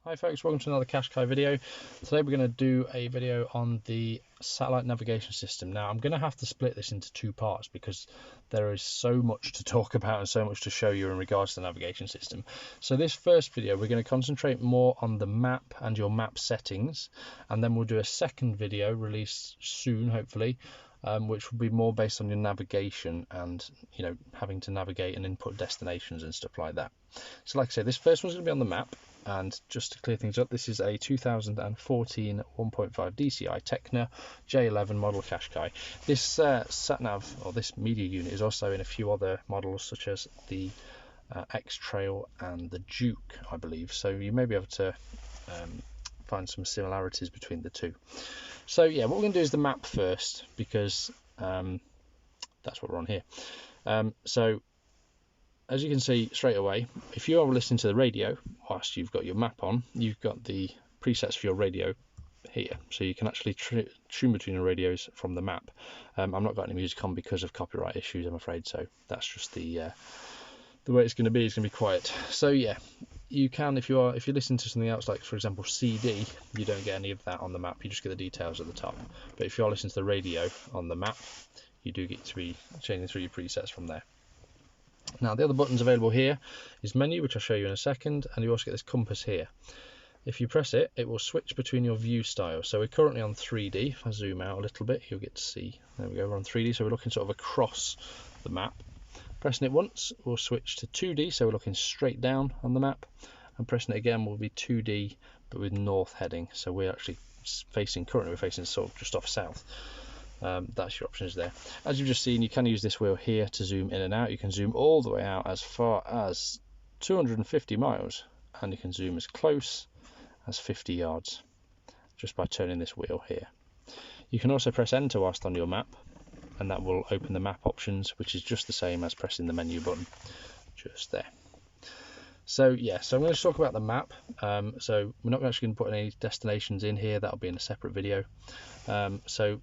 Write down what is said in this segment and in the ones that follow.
Hi folks, welcome to another Qashqai video. Today we're going to do a video on the satellite navigation system. Now I'm going to have to split this into two parts because there is so much to talk about and so much to show you in regards to the navigation system. So this first video we're going to concentrate more on the map and your map settings, and then we'll do a second video released soon hopefully, which will be more based on your navigation and having to navigate and input destinations and stuff like that. So like I say, this first one's going to be on the map. And just to clear things up, this is a 2014 1.5 DCI Tecna J11 model Qashqai. This sat-nav, or this media unit, is also in a few other models such as the X-Trail and the Duke, I believe. So you may be able to find some similarities between the two. So yeah, what we're going to do is the map first, because that's what we're on here. So as you can see straight away, if you are listening to the radio whilst you've got your map on, you've got the presets for your radio here, so you can actually tune between the radios from the map. I've not got any music on because of copyright issues, I'm afraid, so that's just the way it's going to be. It's going to be quiet. So yeah, you can, if you're listening to something else, like for example CD, you don't get any of that on the map, you just get the details at the top. But if you're listening to the radio on the map, you do get to be changing through your presets from there. Now the other buttons available here is menu, which I'll show you in a second, and you also get this compass here. If you press it, it will switch between your view styles. So we're currently on 3D. If I zoom out a little bit, you'll get to see, there we go, we're on 3D, so we're looking sort of across the map. Pressing it once will switch to 2D, so we're looking straight down on the map, and pressing it again will be 2D but with north heading, so we're actually currently we're facing sort of just off south. That's your options there. As you've just seen, you can use this wheel here to zoom in and out. You can zoom all the way out as far as 250 miles, and you can zoom as close as 50 yards just by turning this wheel here. You can also press enter whilst on your map, and that will open the map options, which is just the same as pressing the menu button just there. So yeah, so I'm going to talk about the map. So we're not actually going to put any destinations in here, that'll be in a separate video. So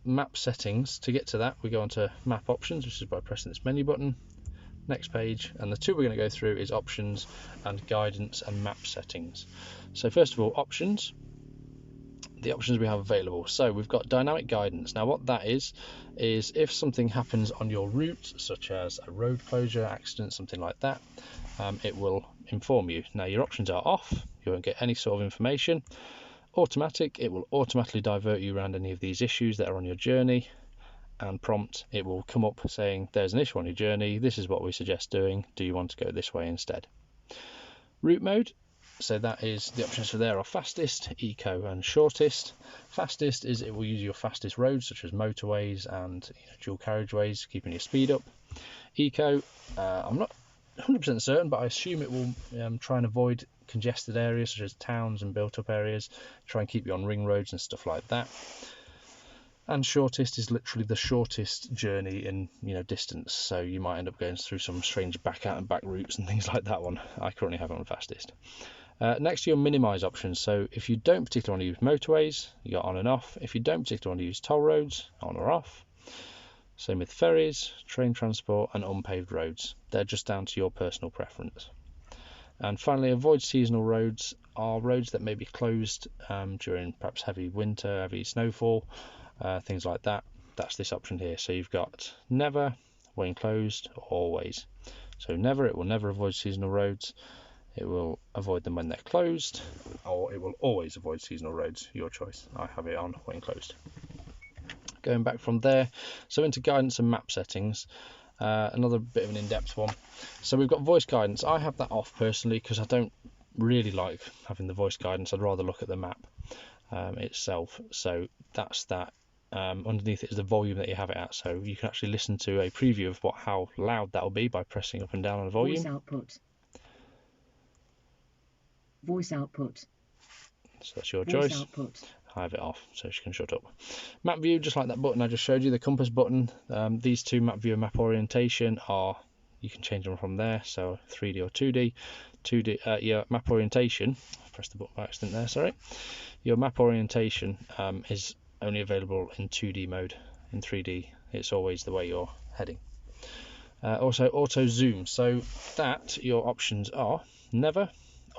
map settings, to get to that we go onto map options, which is by pressing this menu button, next page, and the two we're going to go through is options and guidance and map settings. So first of all, options, the options we have available. So we've got dynamic guidance. Now what that is if something happens on your route, such as a road closure, accident, something like that, it will inform you. Now your options are off, you won't get any sort of information. Automatic, it will automatically divert you around any of these issues that are on your journey, and prompt, it will come up saying there's an issue on your journey, this is what we suggest doing, do you want to go this way instead. Route mode, so that is the options for there are fastest, eco and shortest. Fastest is it will use your fastest roads such as motorways and dual carriageways, keeping your speed up. Eco, I'm not 100% certain, but I assume it will try and avoid congested areas such as towns and built up areas, try and keep you on ring roads and stuff like that. And shortest is literally the shortest journey in distance, so you might end up going through some strange back out and back routes and things like that one. I currently have it on fastest. Next to your minimize options, so if you don't particularly want to use motorways, you got on and off. If you don't particularly want to use toll roads, on or off. Same with ferries, train transport and unpaved roads. They're just down to your personal preference. And finally, avoid seasonal roads are roads that may be closed during perhaps heavy winter, heavy snowfall, things like that. That's this option here. So you've got never, when closed, always. So never, it will never avoid seasonal roads. It will avoid them when they're closed, or it will always avoid seasonal roads, your choice. I have it on when closed. Going back from there, so into guidance and map settings, another bit of an in-depth one. So we've got voice guidance. I have that off personally because I don't really like having the voice guidance. I'd rather look at the map itself. So that's that. Underneath it is the volume that you have it at, so you can actually listen to a preview of how loud that will be by pressing up and down on the volume. Voice output. Voice output. So that's your Voice choice. Output. I have it off so she can shut up. Map view, just like that button I just showed you, the compass button. These two, map view and map orientation, you can change them from there, so 3D or 2D. Your map orientation, I pressed the button by accident there, sorry. Your map orientation is only available in 2D mode. In 3D it's always the way you're heading. Also auto zoom, so that your options are never,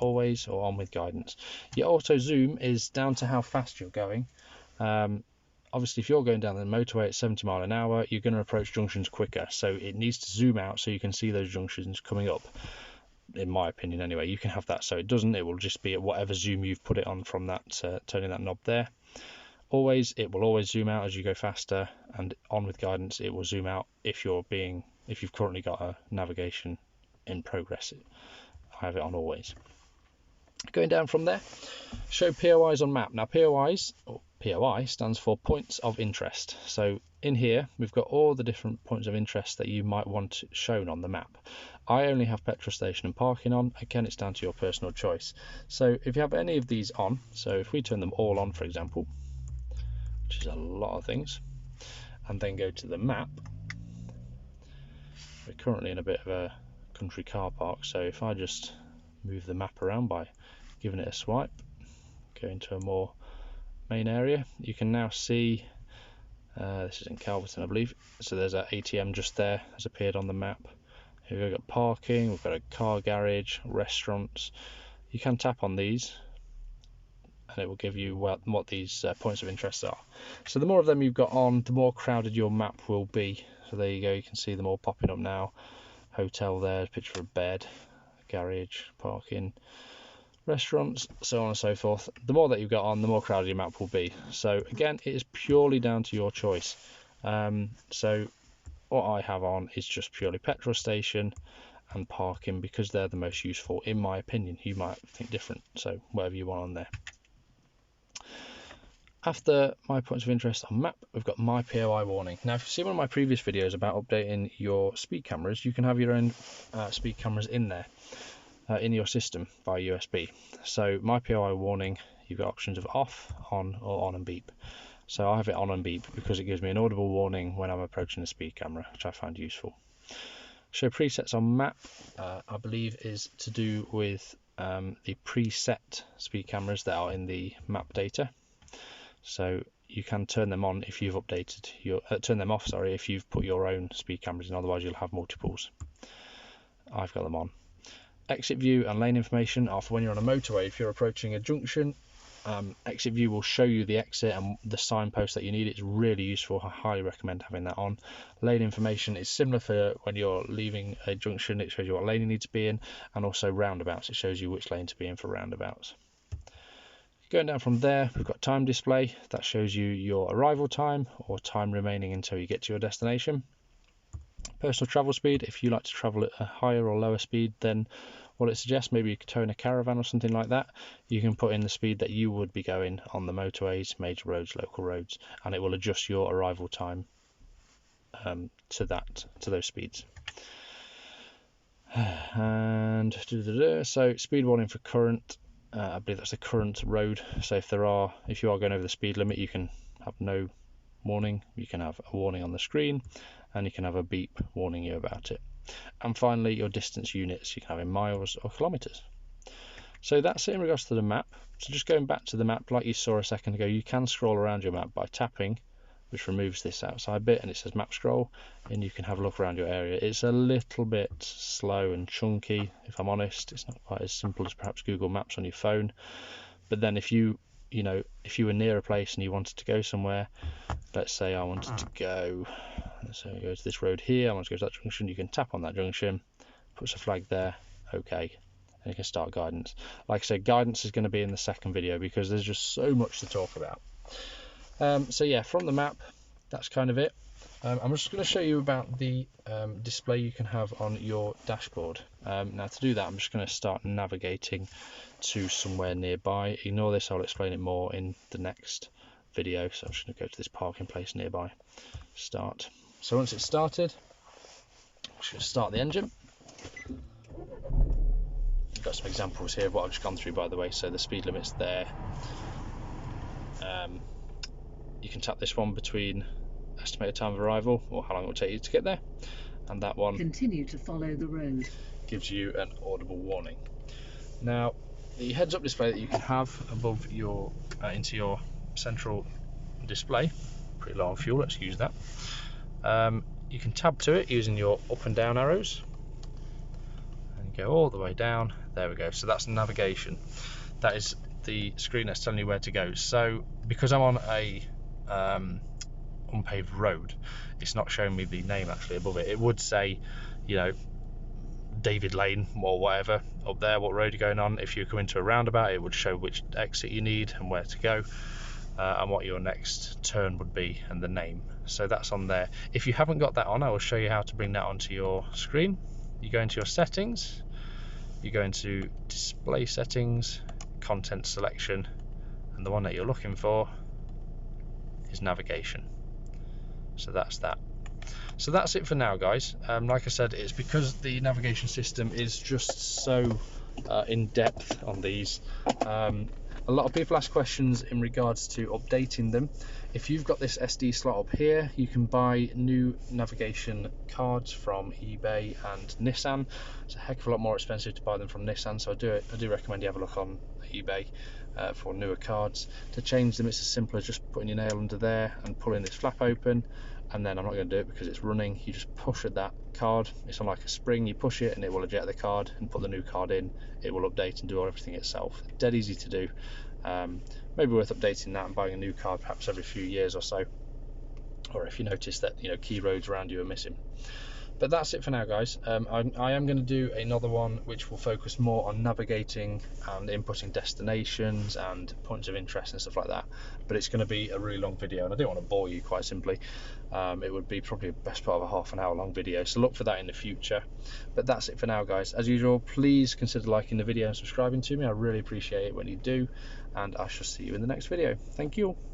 always, or on with guidance. Your auto zoom is down to how fast you're going. Obviously, if you're going down the motorway at 70 miles an hour, you're going to approach junctions quicker, so it needs to zoom out so you can see those junctions coming up. In my opinion anyway, you can have that so it doesn't, it will just be at whatever zoom you've put it on from that turning that knob there. Always, it will always zoom out as you go faster, and on with guidance it will zoom out if you've currently got a navigation in progress. I have it on always. Going down from there, show POIs on map. Now POIs, or POI, stands for points of interest. So in here we've got all the different points of interest that you might want shown on the map. I only have petrol station and parking on. Again, it's down to your personal choice. So if you have any of these on, so if we turn them all on, for example, which is a lot of things, and then go to the map, we're currently in a bit of a country car park, so if I just move the map around by giving it a swipe, go into a more main area, you can now see this is in Calverton, I believe, so there's an ATM just there, has appeared on the map. Here we've got parking, we've got a car garage, restaurants. You can tap on these and it will give you what these points of interest are. So the more of them you've got on, the more crowded your map will be. So there you go, you can see them all popping up now. Hotel there, picture of a bed, garage, parking, restaurants, so on and so forth. The more that you've got on, the more crowded your map will be. So again, it is purely down to your choice. So what I have on is just purely petrol station and parking because they're the most useful in my opinion. You might think different, so whatever you want on there. After my points of interest on map, we've got my POI warning. Now, if you've seen one of my previous videos about updating your speed cameras, you can have your own speed cameras in there, in your system via USB. So my POI warning, you've got options of off, on, or on and beep. So I have it on and beep because it gives me an audible warning when I'm approaching the speed camera, which I find useful. Show presets on map, I believe is to do with the preset speed cameras that are in the map data. So you can turn them on if you've updated your turn them off, sorry, if you've put your own speed cameras in, otherwise you'll have multiples. I've got them on. Exit view and lane information are for when you're on a motorway. If you're approaching a junction, exit view will show you the exit and the signpost that you need. It's really useful. I highly recommend having that on. Lane information is similar for when you're leaving a junction. It shows you what lane you need to be in, and also roundabouts. It shows you which lane to be in for roundabouts. Going down from there, we've got time display. That shows you your arrival time or time remaining until you get to your destination. Personal travel speed, if you like to travel at a higher or lower speed than what it suggests, maybe you could tow in a caravan or something like that, you can put in the speed that you would be going on the motorways, major roads, local roads, and it will adjust your arrival time to those speeds. And so speed warning for current, I believe that's the current road. So if you are going over the speed limit, you can have no warning, you can have a warning on the screen, and you can have a beep warning you about it. And finally, your distance units, you can have in miles or kilometers. So that's it in regards to the map. So just going back to the map, like you saw a second ago, you can scroll around your map by tapping, which removes this outside bit, and it says map scroll, and you can have a look around your area. It's a little bit slow and chunky, if I'm honest. It's not quite as simple as perhaps Google Maps on your phone. But then if you were near a place and you wanted to go somewhere, let's say I wanted to go, so go to this road here, I want to go to that junction, you can tap on that junction, puts a flag there, okay, and you can start guidance. Like I said, guidance is going to be in the second video because there's just so much to talk about. So yeah, from the map, that's kind of it. I'm just going to show you about the display you can have on your dashboard. Now to do that, I'm just going to start navigating to somewhere nearby. Ignore this, I'll explain it more in the next video. So I'm just going to go to this parking place nearby. Start. So once it's started, I'm just going to start the engine. I've got some examples here of what I've just gone through, by the way. So the speed limit's there. You can tap this one between estimated time of arrival or how long it will take you to get there, and that one, continue to follow the road, gives you an audible warning. Now the heads up display that you can have above your into your central display, pretty low on fuel, let's use that. You can tab to it using your up and down arrows, and go all the way down. There we go. So that's navigation. That is the screen that's telling you where to go. So because I'm on a unpaved road, it's not showing me the name actually above it. It would say, you know, David Lane or whatever up there, what road you're going on. If you come into a roundabout, it would show which exit you need and where to go, and what your next turn would be and the name. So that's on there. If you haven't got that on, I will show you how to bring that onto your screen. You go into your settings, you go into display settings, content selection, and the one that you're looking for is navigation. So that's that. So that's it for now, guys. Like I said, it's because the navigation system is just so in depth on these. A lot of people ask questions in regards to updating them. If you've got this SD slot up here, you can buy new navigation cards from eBay and Nissan. It's a heck of a lot more expensive to buy them from Nissan, so I do recommend you have a look on eBay for newer cards. To change them, it's as simple as just putting your nail under there and pulling this flap open. And then I'm not going to do it because it's running. You just push at that card, it's on like a spring, you push it and it will eject the card and put the new card in. It will update and do everything itself. Dead easy to do. Maybe worth updating that and buying a new card perhaps every few years or so, or if you notice that, you know, key roads around you are missing. But that's it for now, guys. I am going to do another one which will focus more on navigating and inputting destinations and points of interest and stuff like that. But it's going to be a really long video, and I don't want to bore you, quite simply. It would be probably the best part of a half-an-hour long video, so look for that in the future. But that's it for now, guys. As usual, please consider liking the video and subscribing to me. I really appreciate it when you do, and I shall see you in the next video. Thank you.